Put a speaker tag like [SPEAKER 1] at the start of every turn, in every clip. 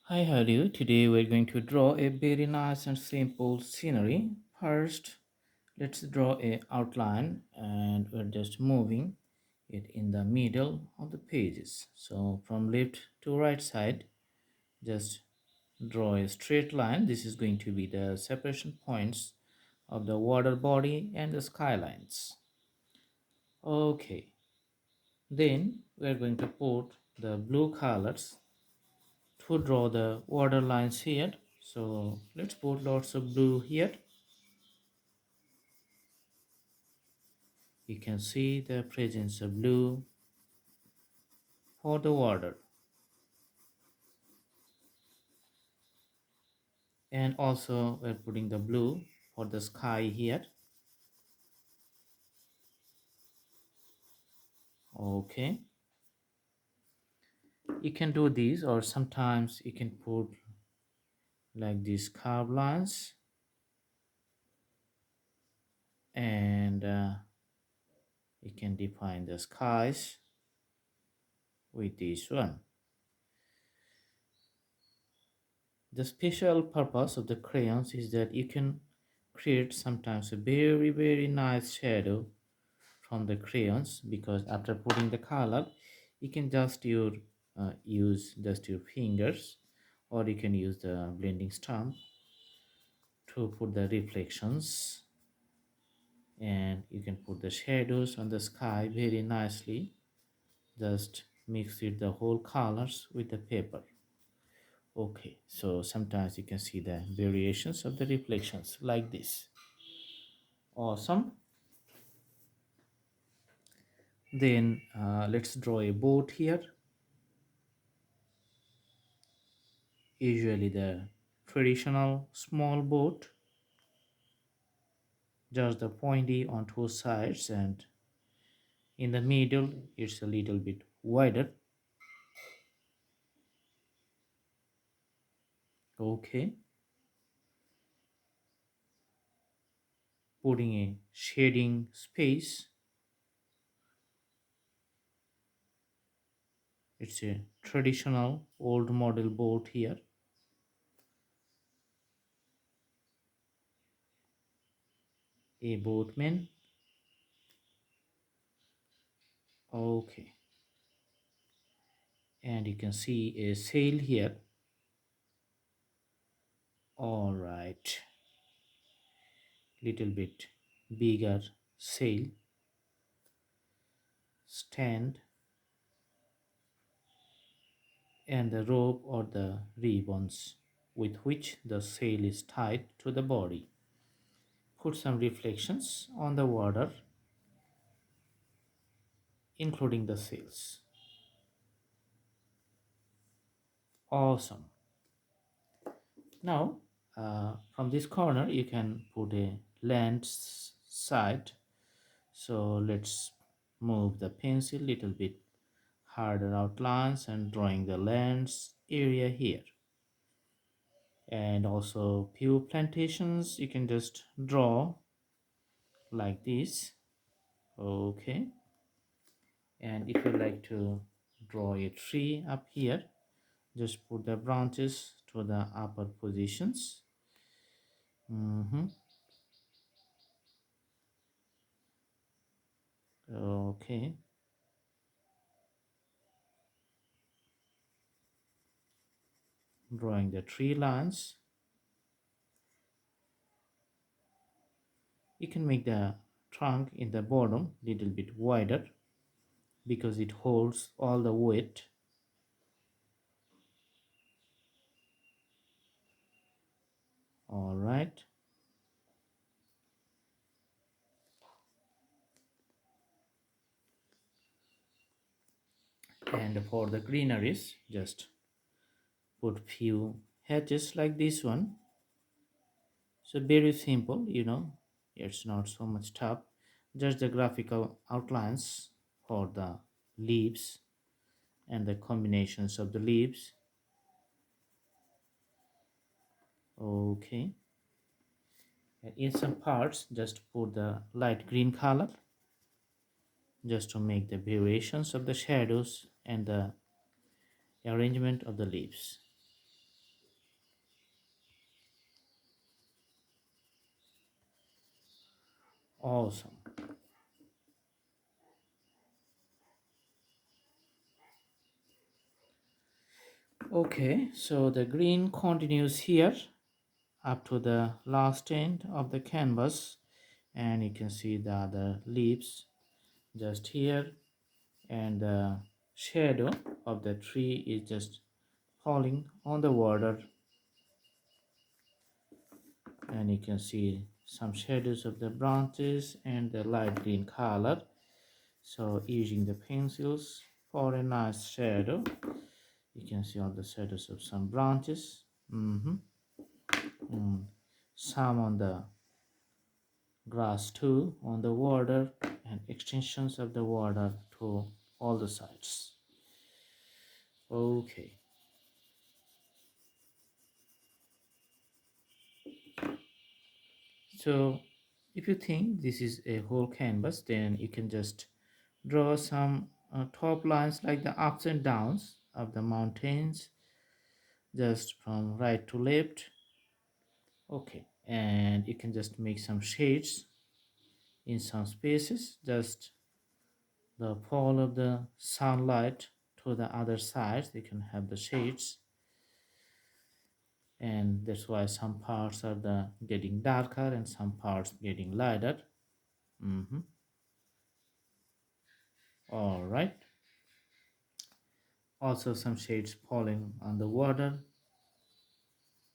[SPEAKER 1] Hi, how are you? Today we're going to draw a very nice and simple scenery. First, let's draw a outline and we're just moving it in the middle of the pages. So from left to right side, just draw a straight line. This is going to be the separation points of the water body and the skylines. Okay, then we're going to put the blue colors to draw the water lines here. So let's put lots of blue here. You can see the presence of blue for the water, and also we're putting the blue for the sky here. Okay, you can do these, or sometimes you can put like these curved lines, and you can define the skies with this one. The special purpose of the crayons is that you can create sometimes a very nice shadow from the crayons, because after putting the color you can just use just your fingers, or you can use the blending stump to put the reflections, and you can put the shadows on the sky very nicely. Just mix it the whole colors with the paper. Okay, so sometimes you can see the variations of the reflections like this. Awesome. Then let's draw a boat here. Usually the traditional small boat, just the pointy on two sides, and in the middle it's a little bit wider. Okay, putting a shading space. It's a traditional old model boat here. A boatman. Okay, and you can see a sail here. All right, little bit bigger sail, stand, and the rope or the ribbons with which the sail is tied to the body. Put some reflections on the water, including the sails. Awesome. Now, from this corner, you can put a side. So let's move the pencil little bit harder outlines and drawing the lands area here. And also few plantations you can just draw like this. Okay, and if you like to draw a tree up here, just put the branches to the upper positions. Mhm. Okay, drawing the tree lines. You can make the trunk in the bottom little bit wider because it holds all the weight. All right, and for the greeneries, just put few hedges like this one. So very simple, it's not so much tough. Just the graphical outlines for the leaves and the combinations of the leaves. Okay, and in some parts just put the light green color just to make the variations of the shadows and the arrangement of the leaves. Awesome. Okay, so the green continues here up to the last end of the canvas, and you can see the other leaves just here, and the shadow of the tree is just falling on the water, and you can see some shadows of the branches and the light green color. So using the pencils for a nice shadow, you can see all the shadows of some branches. Some on the grass too, on the water, and extensions of the water to all the sides. Okay, so if you think this is a whole canvas, then you can just draw some top lines like the ups and downs of the mountains, just from right to left. Okay, and you can just make some shades in some spaces, just the fall of the sunlight to the other side. You can have the shades, and that's why some parts are the getting darker and some parts getting lighter. mm-hmm. All right, also some shades falling on the water,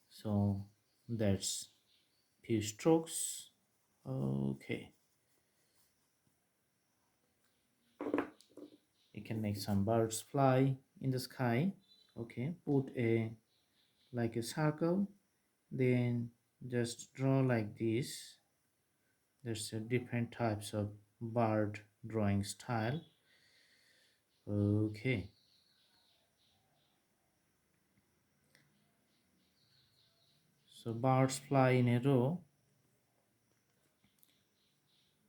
[SPEAKER 1] so that's few strokes. Okay, you can make some birds fly in the sky. Okay, put a like a circle, then just draw like this. There's a different types of bird drawing style. Okay, so birds fly in a row.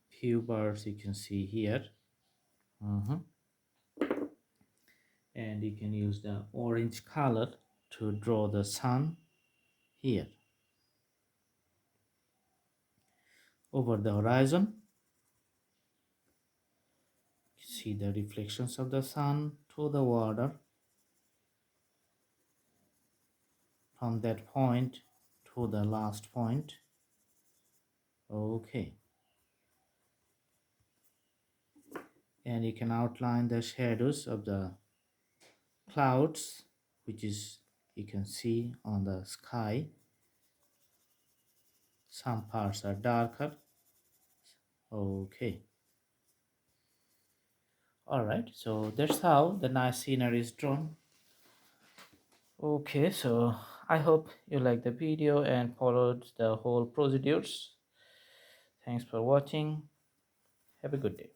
[SPEAKER 1] Few birds you can see here. Mhm. And you can use the orange color to draw the sun here over the horizon. You see the reflections of the sun to the water from that point to the last point. Okay, and you can outline the shadows of the clouds, which is you can see on the sky. Some parts are darker. Okay, all right, so that's how the nice scenery is drawn. Okay, so I hope you liked the video and followed the whole procedures. Thanks for watching. Have a good day.